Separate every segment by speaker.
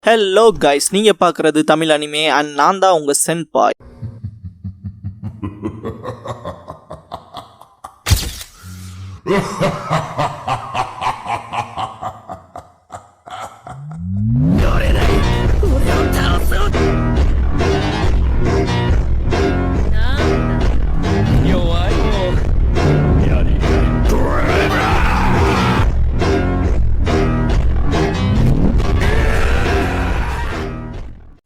Speaker 1: Hello guys, நீங்க பார்க்குறது Tamil anime and நான் தான் உங்க சென்பாய்.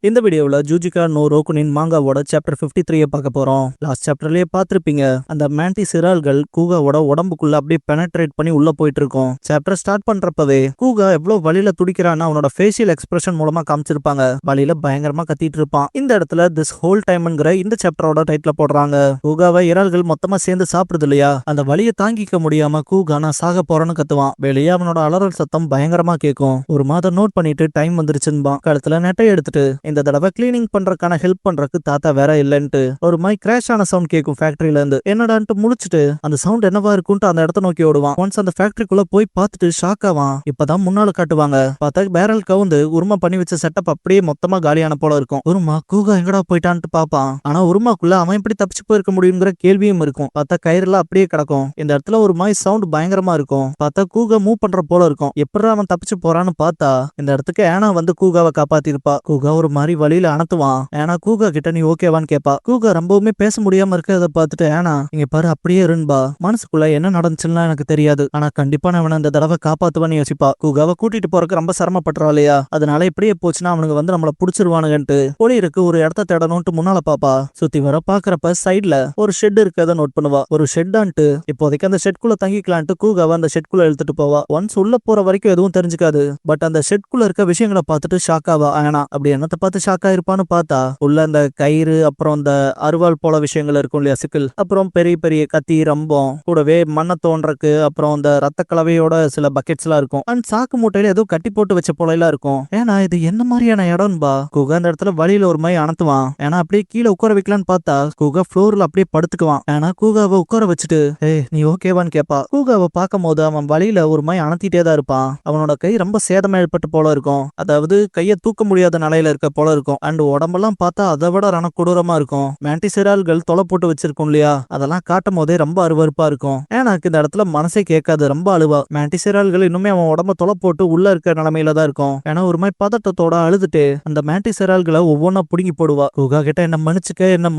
Speaker 1: இந்த வீடியோவில் ஜூஜிகா நோ ரோகுனின் மாங்காவோட சாப்டர் 53 பார்க்க போறோம். லாஸ்ட் சாப்டர்லயே பார்த்திருப்பீங்க, அந்த மேண்டிஸ் இறால்கள் கூகாவோட உடம்புக்குள்ள அப்படியே பெனட்ரேட் பண்ணி உள்ள போயிட்டு இருக்கும். சாப்டர் ஸ்டார்ட் பண்றப்பவே கூகா எவ்வளவு வழியில துடிக்கிறான்னு அவனோட ஃபேஷியல் எக்ஸ்பிரஷன் மூலமா காமிச்சிருப்பாங்க. வழியில பயங்கரமா கத்திட்டு இருப்பான். இந்த இடத்துல திஸ் ஹோல் டைம்ங்கிற இந்த சாப்டரோட டைட்டில் போடுறாங்க. கூகாவை இறால்கள் மொத்தமா சேர்ந்து சாப்பிடுது இல்லையா, அந்த வழியை தாங்கிக்க முடியாம கூகா நான் சாக போறேன்னு கத்துவான். வெளியே அவனோட அலறல் சத்தம் பயங்கரமா கேட்கும். ஒரு மாதம் நோட் பண்ணிட்டு டைம் வந்துருச்சுன்பா. கழுத்துல நெட்டை எடுத்துட்டு இந்த தடவை கிளீனிங் பண்றதுக்கான ஹெல்ப் பண்றதுக்கு தாத்தா வேற இல்லன்ட்டு ஒரு மாதிரி கிராஷ் ஆன சவுண்ட் கேட்கும் ஃபேக்டரியில இருந்து. என்னடான்ட்டு முழிச்சிட்டு அந்த சவுண்ட் என்னவா இருக்கும்ட்டு அந்த இடத்த நோக்கி ஓடுவான். ஒன்ஸ் அந்த ஃபேக்டரிக்குள்ள போய் பார்த்துட்டு ஷாக் ஆவான். இப்பதான் முன்னால காட்டுவாங்க. பார்த்தா பேரல் கவுந்து உருமா பண்ணி வச்ச செட்டப் அப்படியே மொத்தமா காலியான போல இருக்கும். உருமா கூகா எங்கடா போயிட்டான்ட்டு பாப்பான். ஆனா உருமாக்குள்ள அவன் எப்படி தப்பிச்சு போயிருக்க முடியுங்கிற கேள்வியும் இருக்கும். பார்த்தா கயிறுலாம் அப்படியே கிடக்கும். இந்த இடத்துல ஒரு மாதிரி சவுண்ட் பயங்கரமா இருக்கும். பார்த்தா கூகா மூவ் பண்ற போல இருக்கும். எப்படி அவன் தப்பிச்சு போறான்னு பார்த்தா இந்த இடத்துக்கு ஏனா வந்து கூகாவை காப்பாத்திருப்பா. கூகா ஒரு மாதிரி வழியில அனுத்துவான். ஏனா கூகா கிட்ட நீ ஓகேவான்னு கேப்பா. கூகா ரொம்பவுமே பேச முடியாம இருக்கிறத பார்த்துட்டு ஏனா இங்க பாரு அப்படியே இருன்பா. மனசுக்குள்ள என்ன நடந்துச்சுன்னா எனக்கு தெரியாது, ஆனா கண்டிப்பா நான் இந்த தடவை காப்பாத்துவான்னு யோசிப்பா. கூகாவை கூட்டிட்டு போறதுக்கு ரொம்ப சிரமப்படுறா இல்லையா, அதனால இப்படியே போச்சுன்னா அவனுக்கு வந்து நம்மள புடிச்சிருவானுங்கன்ட்டு போலிருக்கு ஒரு இடத்த தேடணும்ட்டு முன்னால பாப்பா. சுத்தி வர பாக்குறப்ப சைட்ல ஒரு ஷெட் இருக்கத நோட் பண்ணுவா. ஒரு ஷெட்டான்ட்டு இப்போதைக்கு அந்த ஷெட்குள்ள தங்கிக்கலான்ட்டு கூகாவை அந்த ஷெட்குள்ள இழுத்துட்டு போவா. ஒன்ஸ் உள்ள போற வரைக்கும் எதுவும் தெரிஞ்சுக்காது. பட் அந்த ஷெட்குள்ள இருக்க விஷயங்களை பார்த்துட்டு ஷாக் ஆவா. ஏனா அப்படி என்னத்தை பார்த்து ஷாக் ஆயிருப்பான்னு பார்த்தா உள்ள அந்த கயிறு, அப்புறம் அந்த அருவாள் போல விஷயங்கள் இருக்கும் இல்லையா, சிக்கல், அப்புறம் பெரிய பெரிய கத்தி, ரம்பம், கூடவே மண்ணை தோன்றக்கு, அப்புறம் அந்த ரத்த கலவையோட சில பக்கெட்ஸ் எல்லாம் இருக்கும். அண்ட் சாக்கு மூட்டையில ஏதோ கட்டி போட்டு வச்ச போல எல்லாம் இருக்கும். ஏன்னா இது என்ன மாதிரியான இடம்பா. கூகா அந்த இடத்துல வழியில ஒரு மாதிரி அணத்துவான். ஏன்னா அப்படியே கீழே உட்கார வைக்கலான்னு பார்த்தா கூகா ஃப்ளோர்ல அப்படியே படுத்துக்குவான். ஏன்னா கூகாவை உட்கார வச்சுட்டு ஏய் நீ ஓகேவான்னு கேப்பா. கூகாவை பார்க்கும் போது அவன் வழியில ஒரு மாதிரி அணத்திட்டே தான் இருப்பான். அவனோட கை ரொம்ப சேதம் ஏற்பட்டு போல இருக்கும். அதாவது கையை தூக்க முடியாத நிலையில இருக்க போல இருக்கும். அண்ட் உடம்பெல்லாம் பார்த்தா அதை விட ரணக்கொடூரமா இருக்கும். மேண்டிஸ் இறால்கள் தொலை போட்டு வச்சிருக்கும் இல்லையா, அதெல்லாம் காட்டும் போதே ரொம்ப அருவருப்பா இருக்கும். எனக்கு இந்த இடத்துல மனசே கேட்காது, ரொம்ப அழுவா. மேண்டிஸ் இறால்கள் இன்னுமே அவன் உடம்ப தொலை போட்டு உள்ள இருக்க நிலைமையில தான் இருக்கும். ஏன்னா ஒரு மாதிரி பதட்டத்தோட அழுதுட்டு அந்த மேண்டிஸ் இறால்களை ஒவ்வொன்னா புடுங்கி போடுவா. கூகா கிட்ட என்ன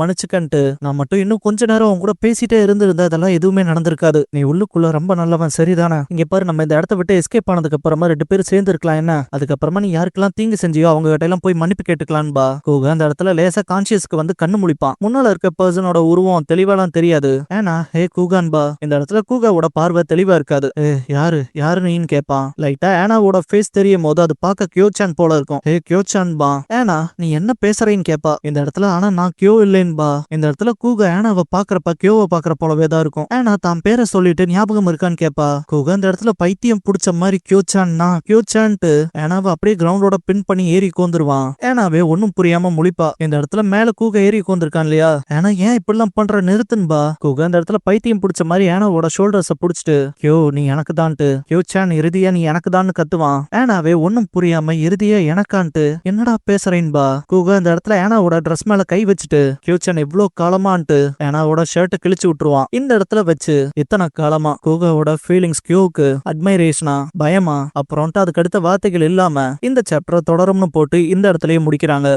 Speaker 1: மன்னிச்சுக்கன்ட்டு நான் மட்டும் இன்னும் கொஞ்ச நேரம் அவங்க கூட பேசிட்டே இருந்திருந்தா அதெல்லாம் எதுவுமே நடந்திருக்காது. நீ உள்ளுக்குள்ள ரொம்ப நல்லவன் சரிதானே. இங்க பாரு, நம்ம இந்த இடத்த விட்டு எஸ்கேப் ஆனதுக்கு அப்புறமா 2 பேரும் சேர்ந்து இருக்கலாம். என்ன அதுக்கப்புறமா நீ யாருக்கெல்லாம் தீங்கு செஞ்சியோ அவங்க கிட்ட எல்லாம் போய் மன்னிப்பு கேட்டுக்கலாம் பா. கூகா அந்த இடத்துல லேசா கான்சியஸ்க்கு வந்து கண்ணு முழிப்பான். முன்னால இருக்க பர்சனோட உருவம் தெளிவாலாம் தெரியாது. ஏன்னா ஹே கூகான் பா. இந்த இடத்துல கூகாவோட பார்வை தெளிவா இருக்காது. யாரு நீன்னு கேட்பான். லைட்டா ஏனாவோட ஃபேஸ் தெரியும் போது அது பார்க்க கியோசான் போல இருக்கும். ஹே கியோசான் பா. ஏனா நீ என்ன பேசுறேன்னு கேப்பா. இந்த இடத்துல ஆனா நான் கியோ இல்லேன்னு பா. இந்த இடத்துல கூகா ஏனாவை பாக்குறப்ப கியோவை பாக்குற போலவே தான் இருக்கும். ஏனா தான் பேரை சொல்லிட்டு ஞாபகம் இருக்கான்னு கேப்பா. கூகா இந்த இடத்துல பைத்தியம் பிடிச்ச மாதிரி கியோசான்ட்டு ஏனாவை அப்படியே கிரவுண்டோட பின் பண்ணி ஏறி கோந்துருவான். ஏனாவே ஒன்னும் புரியாம முழிப்பா. இந்த இடத்துல மேல கூகா ஏறி உட்கார்ந்திருக்கான் இல்லையா, ஏன்னா ஏன் இப்படிலாம் பண்ற நிறுத்துன்பா. கூகா இந்த இடத்துல பைத்தியம் பிடிச்ச மாதிரி ஏனாவோட ஷோல்டர்ஸ புடிச்சிட்டு கியோ நீ எனக்கு தான்ட்டு, கியோசான் இறுதியா நீ எனக்கு தான் கத்துவான். ஏனாவே ஒன்னும் புரியாம இறுதியா எனக்கான்ட்டு என்னடா பேசுறேன்பா. கூகா இந்த இடத்துல ஏனாவோட ட்ரெஸ் மேல கை வச்சுட்டு கியோசான் இவ்வளவு காலமான்ட்டு ஏனாவோட ஷர்ட்டை கிழிச்சு விட்டுருவான். இந்த இடத்துல வச்சு இத்தனை காலமா கூகாவோட ஃபீலிங்ஸ் கியோவுக்கு அட்மைரேஷனா, பயமா, அப்புறம் அதுக்கு அடுத்த வார்த்தைகள் இல்லாம இந்த சாப்டரை தொடரும்னு போட்டு இந்த இடத்துலயே முடிக்கிறாங்க.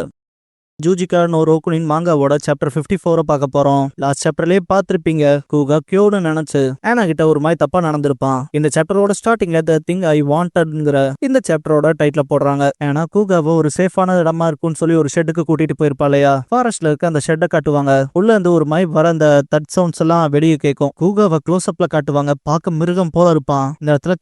Speaker 1: ஜூஜிகா நோ ரோகுனின் மாங்காவோட சாப்டர் 54 பார்க்க போறோம். லாஸ்ட் சாப்டர்லயே பார்த்திருப்பீங்க, கூகா கியோன்னு நினைச்சு ஏனா கிட்ட ஒரு மாதிரி தப்பா நடந்திருப்பான். இந்த சாப்டரோட ஸ்டார்டிங்ல தி திங் ஐ வாண்டட்ங்கிற இந்த சாப்டரோட டைட்டில போடுறாங்க. ஏன்னா கூகாவை ஒரு சேஃபான இடமா இருக்கும்னு சொல்லி ஒரு ஷெட்டுக்கு கூட்டிட்டு போயிருப்பா இல்லையா, ஃபாரஸ்ட்ல இருக்க அந்த ஷெட்டை காட்டுவாங்க. உள்ள இருந்து ஒரு மாதிரி வர அந்த தட் சவுண்ட்ஸ் எல்லாம் வெளியே கேட்கும். கூகாவை க்ளோஸ் அப்ல காட்டுவாங்க. பார்க்க மிருகம் போல இருப்பான். இந்த இடத்துல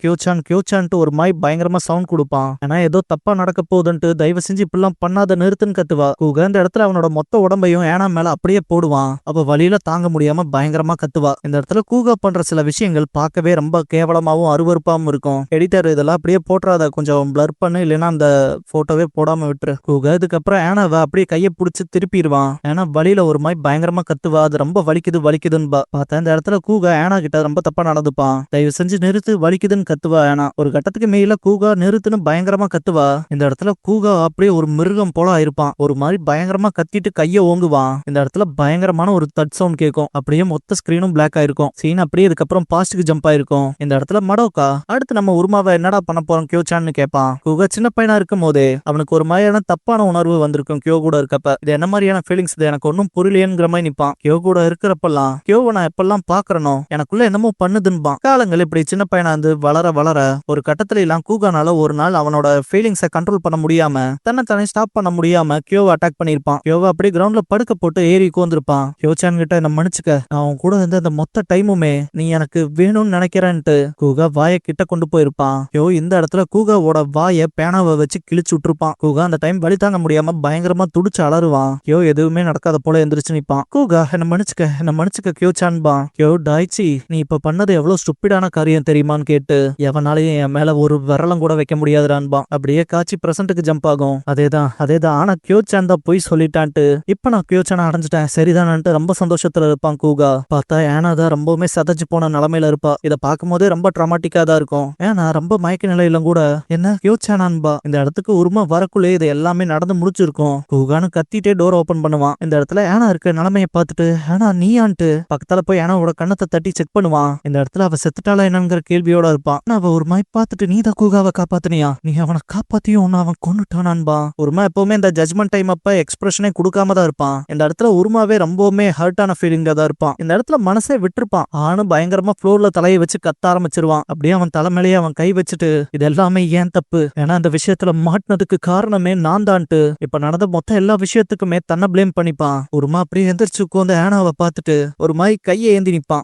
Speaker 1: கியோசான்ட்டு ஒரு மாதிரி பயங்கரமா சவுண்ட் கொடுப்பான். ஏன்னா ஏதோ தப்பா நடக்க போகுதுன்ட்டு தயவு செஞ்சு இப்படிலாம் பண்ணாத நிறுத்துன்னு கத்துவா. கூகா இந்த இடத்துல அவனோட மொத்த உடம்பையும் ஏனா மேல அப்படியே போடுவான். அப்ப வலியில தாங்க முடியாம பயங்கரமா கத்துவா. இந்த இடத்துல கூகா பண்ற சில விஷயங்கள் பார்க்கவே ரொம்ப கேவலமாவும் அருவருப்பாவும் இருக்கும். எடிட்டர் இதெல்லாம் அப்படியே போட்டுறாத, கொஞ்சம் பிளர் பண்ணு, இல்லைன்னா அந்த போட்டோவே போடாம விட்டுரு. கூகா இதுக்கப்புறம் ஏனாவை அப்படியே கையை பிடிச்சி திருப்பிடுவான். ஏன்னா வலியில ஒரு மாதிரி பயங்கரமா கத்துவா. அது ரொம்ப வலிக்குதுன்னு பார்த்தா இந்த இடத்துல கூகா ஏனா கிட்ட ரொம்ப தப்பா நடந்துப்பான். தயவு செஞ்சு நிறுத்து, வலிக்குதுன்னு கத்துவா ஏனா. ஒரு கட்டத்துக்கு மேல கூகா நிறுத்துன்னு பயங்கரமா கத்துவா. இந்த இடத்துல கூகா அப்படியே ஒரு மிருகம் போல ஆயிருப்பான். ஒரு மாதிரி பயங்கரமா கத்திட்டு கையை ஓங்குவான். இந்த இடத்துல பயங்கரமான ஒரு தட் சவுண்ட் கேட்கும். அப்படியே மொத்த ஸ்கிரீனும் பிளாக் ஆயிருக்கும். சீன் அப்படியே இதுக்கப்புறம் பாஸ்டுக்கு ஜம்ப் ஆயிருக்கும். இந்த இடத்துல மடோக்கா அடுத்து நம்ம உருமாவை என்னடா பண்ண போறோம் கியோச்சான்னு கேட்பான். கூகா சின்ன பையனா இருக்கும் போதே அவனுக்கு ஒரு மாதிரியான தப்பான உணர்வு வந்திருக்கும் கியோ கூட இருக்கப்ப. இது என்ன மாதிரியான ஃபீலிங்ஸ், இது எனக்கு ஒன்னும் புரியலையேங்கிற மாதிரி நிப்பான். கியோ கூட இருக்கிறப்பெல்லாம் கியோவை நான் எப்பெல்லாம் பாக்குறனோ எனக்குள்ள என்னமோ பண்ணுதுன்பான். காலங்கள் இப்படி சின்ன பையனா வந்து வளர வளர ஒரு கட்டத்துல எல்லாம் கூகானால ஒரு நாள் அவனோட ஃபீலிங்ஸை கண்ட்ரோல் பண்ண முடியாம தன்னை ஸ்டாப் பண்ண முடியாம கியோவை அட்டாக் பண்ணிருப்பான். கியோவை அப்படியே கிரவுண்ட்ல படுக்க போட்டு ஏறி உட்கார்ந்திருப்பான். கியோச்சான் கிட்ட என்ன மன்னிச்சுக்க, நான் அவன் கூட இருந்த அந்த மொத்த டைமுமே நீ எனக்கு வேணும்னு நினைக்கிறேன்ட்டு கூகா வாயை கிட்ட கொண்டு போயிருப்பான். கியோ இந்த இடத்துல கூகாவோட வாயை பேனாவை வச்சு கிழிச்சு விட்டுருப்பான். கூகா அந்த டைம் வலி தாங்க முடியாம பயங்கரமா துடிச்சு அலறுவான். கியோ எதுவுமே நடக்காத போல எந்திரிச்சு நிப்பான். கூகா என்ன மன்னிச்சுக்க கியோச்சான்பான். கியோ டாய்ச்சி, நீ இப்ப பண்ணது எவ்வளவு ஸ்டூப்பிடான காரியம் தெரியுமான்னு கேட்டு எவனாலையும் என் மேல ஒரு விரலம் கூட வைக்க முடியாதுடான்பான். அப்படியே காட்சி பிரசன்ட்டுக்கு ஜம்ப் ஆகும். அதேதான் ஆனா கியோச்சான் தான் போய் சொல்லிட்டான்ட்டு இப்ப நான் கியோச்சானை அடைஞ்சிட்டேன் சரிதான்ட்டு ரொம்ப சந்தோஷத்துல இருப்பான். கூகா பார்த்தா ஏனா தான் ரொம்பவுமே சதச்சு போன நிலைமையில இருப்பா. இதை பார்க்கும் போதே ரொம்ப ட்ராமாட்டிக்கா தான் இருக்கும். ஏன்னா ரொம்ப மயக்க நிலையில கூட என்ன கியோச்சானான்பா. இந்த இடத்துக்கு உருமா வரக்குள்ளே இது எல்லாமே நடந்து முடிச்சிருக்கும். கூகான்னு கத்திட்டே டோர் ஓபன் பண்ணுவான். இந்த இடத்துல ஏனா இருக்க நிலைமையை பார்த்துட்டு ஏனா நீயான்ட்டு பக்கத்துல போய் ஏனாவோட கண்ணத்தை தட்டி செக் பண்ணுவான். இந்த இடத்துல அவ செத்துட்டாளா என்னங்கிற கேள்வியோட இருப்பான். அவ ஒரு மாதிரி பார்த்துட்டு நீ தான் கூகாவை காப்பாத்தினியா, நீ அவனை காப்பாத்தியும் ஒன்னு அவன் கொன்னுட்டானான்பா. உருமா எப்பவுமே இந்த ஜட்மெண்ட் டைம் அப்ப எக்ஸ்பிரஷனே கொடுக்காம தான் இருப்பான். இந்த இடத்துல உருமாவே ரொம்பவுமே ஹர்ட்டான ஃபீலிங்கா தான் இருப்பான். இந்த இடத்துல மனசே விட்டுருப்பான். ஆனும் பயங்கரமா ஃப்ளோர்ல தலையை வச்சு கத்த ஆரம்பிச்சிருவான். அப்படியே அவன் தலைமையிலேயே அவன் கை வச்சுட்டு இது எல்லாமே ஏன் தப்பு, ஏன்னா அந்த விஷயத்துல மாட்டினதுக்கு காரணமே நான் தான்ட்டு இப்ப நடந்த மொத்த எல்லா விஷயத்துக்குமே தன்னை பிளேம் பண்ணிப்பான். உருமா அப்படியே எந்திரிச்சு உட்காந்து ஏனாவை பார்த்துட்டு ஒரு மாதிரி கையை ஏந்தி நிப்பான்.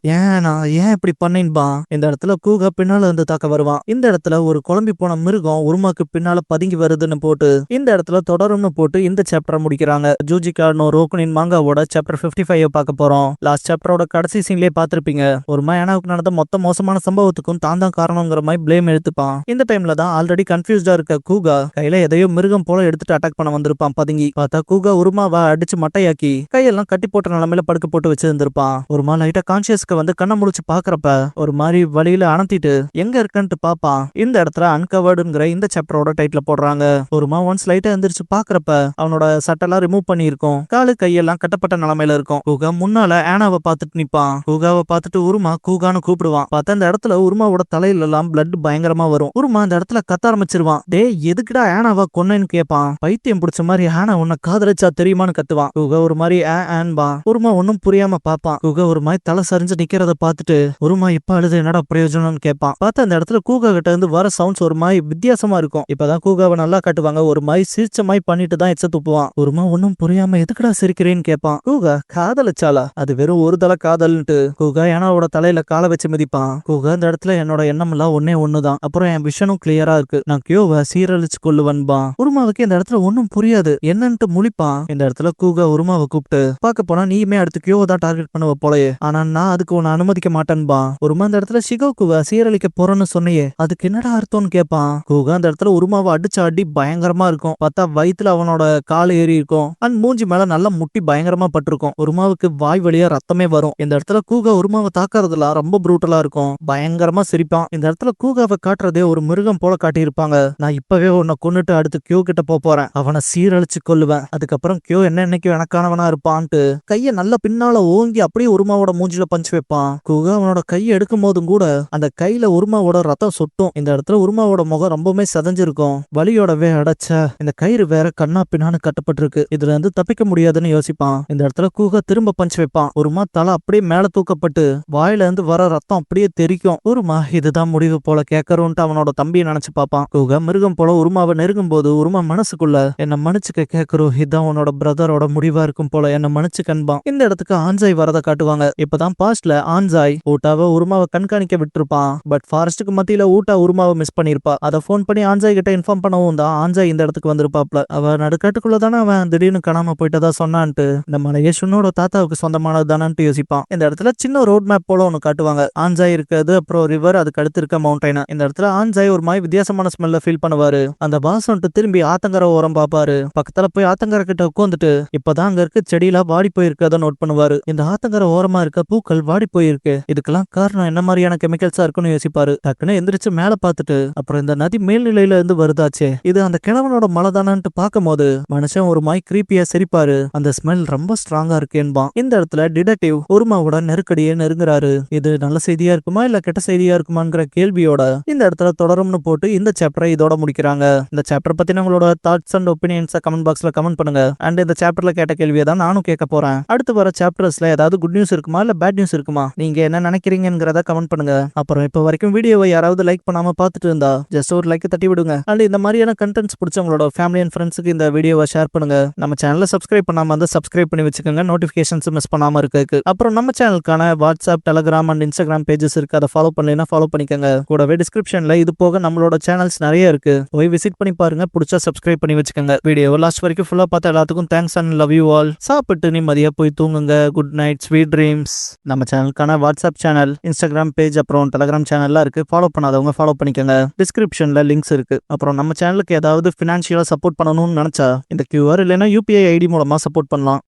Speaker 1: ஏன் இப்படி பண்ணின்பான். இந்த இடத்துல கூகா பின்னால இருந்து தாக்க வருவான். இந்த இடத்துல ஒரு குழம்பி போன மிருகம் உருமாக்கு பின்னால பதுங்கி வருதுன்னு போட்டு இந்த இடத்துல தொடரும்னு போட்டு இந்த சாப்டரை முடிக்கிறாங்க. ஜூஜிகா நோ ரோக்குனின் மாங்காவோட சாப்டர் 55 பார்க்க போறோம். லாஸ்ட் சாப்டரோட கடைசி சீன்லயே பார்த்திருப்பீங்க. ஒரு மாதிரி ஏனாவுக்கு நடந்த மொத்த மோசமான சம்பவத்துக்கும் தான் காரணங்கிற மாதிரி பிளேம் எடுத்துப்பான். இந்த டைம்ல தான் ஆல்ரெடி கன்ஃபியூஸ்டா இருக்க கூகா கையில எதையோ மிருகம் போல எடுத்துட்டு அட்டாக் பண்ண வந்திருப்பான். பதுங்கி பார்த்தா கூகா உருமாவை அடிச்சு மட்டையாக்கி கையெல்லாம் கட்டி போட்ட நிலைமையில படுக்க போட்டு வச்சிருந்திருப்பான். ஒரு மாதிரி லைட்டா கான்சியஸ்க்கு வந்து கண்ணை முடிச்சு பாக்குறப்ப ஒரு மாதிரி வழியில அணத்திட்டு எங்க இருக்குன்ட்டு பாப்பான். இந்த இடத்துல அன்கவர்டுங்கிற இந்த சாப்டரோட டைட்டில் போடுறாங்க. ஒரு மாதிரி ஒன்ஸ் லைட்டா எந்திரிச்சு பாக்குறப்ப அவனோட சட்டெல்லாம் ரிமூவ் பண்ணிருக்கும். காலு கையெல்லாம் கட்டப்பட்ட நிலைமையில இருக்கும். கூகா முன்னால ஏனாவை பார்த்துட்டு நிப்பான். கூகாவை பார்த்துட்டு உருமா கூகான்னு கூப்பிடுவான். பார்த்தா இந்த இடத்துல உருமாவோட தலையில எல்லாம் பிளட் பயங்கரமா வரும். உருமா இந்த இடத்துல கத்த ஆரம்பிச்சிருவான். டே எதுக்குடா ஏனாவா கொன்னேன்னு கேட்பான். பைத்தியம் பிடிச்ச மாதிரி ஏனா உன்னை காதலிச்சா தெரியுமான்னு கத்துவான். கூகா ஒரு மாதிரி ஆன்பான். உருமா ஒன்னும் புரியாம பாப்பான். கூகா ஒரு மாதிரி தலை சரிஞ்சு நிக்கிறத பார்த்துட்டு உருமா இப்ப அழுது என்னடா பிரயோஜனம்னு கேட்பான். பார்த்தா அந்த இடத்துல கூகா கிட்ட இருந்து வர சவுண்ட்ஸ் ஒரு மாதிரி வித்தியாசமா இருக்கும். இப்பதான் கூகாவை நல்லா காட்டுவாங்க. ஒரு மாதிரி சிரிச்ச மாதிரி பண்ணிட்டு தான் எச்ச துப்புவான். ஒருமா ஒன்னும் புரியாம எதுக்குடா சிரிக்கிறேன்னு கேட்பான். கூகா காதலிச்சாலா, அது வெறும் ஒரு தலை காதல்ன்ட்டு கூகா ஏனாவோட தலையில காலை வச்சு மிதிப்பான். கூகா இந்த இடத்துல என்னோட எண்ணம் எல்லாம் ஒண்ணுதான், அப்புறம் என் விஷனும் கிளியரா இருக்கு, நான் கியோவை சீரழிச்சு கொள்ளுவன்பான். உருமாவுக்கு இந்த இடத்துல ஒன்னும் புரியாது, என்னன்ட்டு முழிப்பான். இந்த இடத்துல கூகா உருமாவை கூப்பிட்டு பார்க்க போனா நீயுமே அடுத்து கியோவை தான் டார்கெட் பண்ணுவ போலயே, ஆனா நான் அதுக்கு உன்னை அனுமதிக்க மாட்டேன்பா. உருமா இந்த இடத்துல ஷிகோக்குவை சீரழிக்க போறேன்னு சொன்னையே, அதுக்கு என்னடா அர்த்தம்னு கேட்பான். கூகா இந்த இடத்துல உருமாவை அடிச்ச அடி பயங்கரமா இருக்கும். பார்த்தா வயித்துல அவனோட கால் ஏறி இருக்கும். அண்ட் மூஞ்சி மேல நல்லா முட்டி பயங்கரமா பட்டிருக்கும். உருமாவுக்கு வாய் வழியா ரத்தமே வரும். இந்த இடத்துல கூகா உருமாவை தாக்குறதுல ரொம்ப ப்ரூட்டலா இருக்கும். பயங்கரமா சிரிப்பான். இந்த இடத்துல கூகாவை காட்டுறதே ஒரு மிருகம் போல காட்டியிருப்பாங்க. நான் இப்பவே உன்னை கொன்னுட்டு அடுத்து கியோ கிட்ட போறேன், அவனை சீரழிச்சு கொல்லுவேன், அதுக்கப்புறம் கியோ என்னைக்கு எனக்கானவனா இருப்பான்ட்டு கைய நல்ல பின்னால ஓங்கி அப்படியே உருமாவோட மூஞ்சில பஞ்சு வைப்பான். கூகா அவனோட கையை எடுக்கும் போதும் கூட அந்த கையில உருமாவோட ரத்தம் சொட்டும். இந்த இடத்துல உருமாவோட முகம் ரொம்பவுமே சதஞ்சிருக்கும். வலியோடவே அடைச்ச இந்த கயிறு வேற கண்ணா பின்னான்னு கட்டப்பட்டிருக்கு, இதுல இருந்து தப்பிக்க முடியாதுன்னு யோசிப்பான். இந்த இடத்துல கூகா திரும்ப பஞ்சு வைப்பான். உருமா தலை அப்படியே மேல தூக்கப்பட்டு வாயில இருந்து வர ரத்தம் அப்படியே தெரிக்கும். உருமா இதுதான் முடிவு போல கேட்கறோன்ட்டு அவனோட தம்பியை நினைச்சு பார்ப்பான். கூகா மிருகம் போல உருமாவை நெருங்கும் போது உருமா மனசுக்குள்ள என்ன மன்னிச்சுக்க கேட்கறோம், இதுதான் உன்னோட பிரதரோட முடிவா இருக்கும் போல, என்ன மன்னிச்சு கண்பான். இந்த இடத்துக்கு ஆன்சாய் வரத காட்டுவாங்க. இப்பதான் பாஸ்ட்ல ஆன்சாய் ஊட்டாவை உருமாவை கண்காணிக்க விட்டுருப்பான். பட் ஃபாரஸ்டுக்கு மத்தியில ஊட்டா உருமாவை மிஸ் பண்ணிருப்பா. அதை போன் பண்ணி ஆன்சாய் கிட்ட இன்ஃபார்ம் பண்ணவும் தான் ஆன்சாய் இந்த இடத்துக்கு வந்திருப்பாப்ல. அவ நடுக்காட்டுக்குள்ள தானே அவன் அவன் திடீர்னு காணாம போயிட்டதா சொன்னான்ட்டு இந்த மலையே ஷுன்னோட தாத்தாவுக்கு சொந்தமானது தானான்ட்டு யோசிப்பான். இந்த இடத்துல சின்ன ரோட் மேப் போல ஒன்னு காட்டுவாங்க. ஆன்சாய் இருக்கிறது, அப்புறம் ரிவர், அதுக்கு அடுத்து இருக்க மவுண்டைன். இந்த இடத்துல ஆன்சாய் ஒரு மாதிரி வித்தியாசமான ஸ்மெல்ல ஃபீல் பண்ணுவாரு. அந்த பாஸ் வந்துட்டு திரும்பி ஆத்தங்கர ஓரம் பாப்பாரு. பக்கத்துல போய் ஆத்தங்கர கிட்ட உட்காந்துட்டு இப்பதான் அங்க இருக்க செடியில வாடி போயிருக்கத நோட் பண்ணுவாரு. இந்த ஆத்தங்கர ஓரமா இருக்க பூக்கள் வாடி போயிருக்கு. இதுக்கெல்லாம் காரணம் என்ன மாதிரியான கெமிக்கல்ஸா இருக்குன்னு யோசிப்பாரு. டக்குன்னு எந்திரிச்சு மேல பார்த்துட்டு அப்புறம் இந்த நதி மேல்நிலையில இருந்து வருதாச்சே, இது அந்த கிழவனோட மலை தானான்ட்டு பார்க்கும் போது மனுஷன் ஒரு மாதிரி கிரீப்பியா சிரிப்பாரு. அந்த ஸ்மெல் ரொம்ப ஸ்ட்ராங்கா இருக்கேன்பா. இந்த இடத்துல டிடெக்டிவ் ஒருமாவோட நெருக்கடியே நெருங்குறாரு. இது நல்ல செய்தியா இருக்குமா இல்ல கெட்ட செய்தியா இருக்குமாங்கிற கேள்வியோட இந்த இடத்துல தொடரும்னு போட்டு இந்த சாப்டரை இதோட முடிக்கிறாங்க. இந்த சாப்டர் பத்தின உங்களோட தாட்ஸ் அண்ட் ஒப்பீனியன்ஸ் கமெண்ட் பாக்ஸ்ல கமெண்ட் பண்ணுங்க. அண்ட் இந்த சாப்டர்ல கேட்ட கேள்வியை தான் நானும் கேட்க போறேன். அடுத்து வர சாப்டர்ஸ்ல ஏதாவது குட் நியூஸ் இருக்குமா இல்ல பேட் நியூஸ் இருக்குமா, நீங்க என்ன நினைக்கிறீங்கிறத கமெண்ட் பண்ணுங்க. அப்புறம் இப்ப வரைக்கும் வீடியோவை யாராவது லைக் பண்ணாம பார்த்துட்டு இருந்தா ஜஸ்ட் ஒரு லைக் தட்டி விடுங்க. அண்ட் இந்த மாதிரியான கண்டென்ட்ஸ் பிடிச்சவங்களோட ஃபேமிலி அண்ட் ஃப்ரெண்ட்ஸுக்கு இந்த வீடியோவை ஷேர் பண்ணுங்க. நம்ம சேனலை சப்ஸ்கிரைப் பண்ணாம வந்து சப்ஸ்கிரைப் பண்ணி வச்சுக்கோங்க, நோட்டிபிகேஷன்ஸ் மிஸ் பண்ணாம இருக்கு. அப்புறம் நம்ம சேனலுக்கான WhatsApp, Telegram and Instagram pages இருக்கு. அதை ஃபாலோ பண்ணலைன்னா ஃபாலோ பண்ணிக்கோங்க. கூடவே டிஸ்கிரிப்ஷன்ல இது போக நம்மளோட சேனல்ஸ் நிறைய இருக்கு, போய் விசிட் பண்ணி பாருங்க. பிடிச்சா சப்ஸ்கிரைப் பண்ணி வச்சுக்கோங்க. வீடியோ லாஸ்ட் வரைக்கும் ஃபுல்லா பார்த்த எல்லாத்துக்கும் thanks and love you all. சாப்பிட்டு நிம்மதியா போய் தூங்குங்க. Good night, sweet dreams. நம்ம சேனலுக்கான வாட்ஸ்அப் சேனல், இன்ஸ்டாகிராம் பேஜ், அப்புறம் டெலிகிராம் சேனல்லாம் இருக்கு. ஃபாலோ பண்ணாதவங்க ஃபாலோ பண்ணிக்கோங்க. டிஸ்கிரிப்ஷன்ல லிங்க்ஸ் இருக்கு. அப்புறம் நம்ம சேனலுக்கு ஏதாவது ஃபினான்ஷியலா சப்போர்ட் பண்ணணும்னு நினைச்சா இந்த QR இல்லைன்னா UPI ID மூலமா சப்போர்ட் பண்ணலாம்.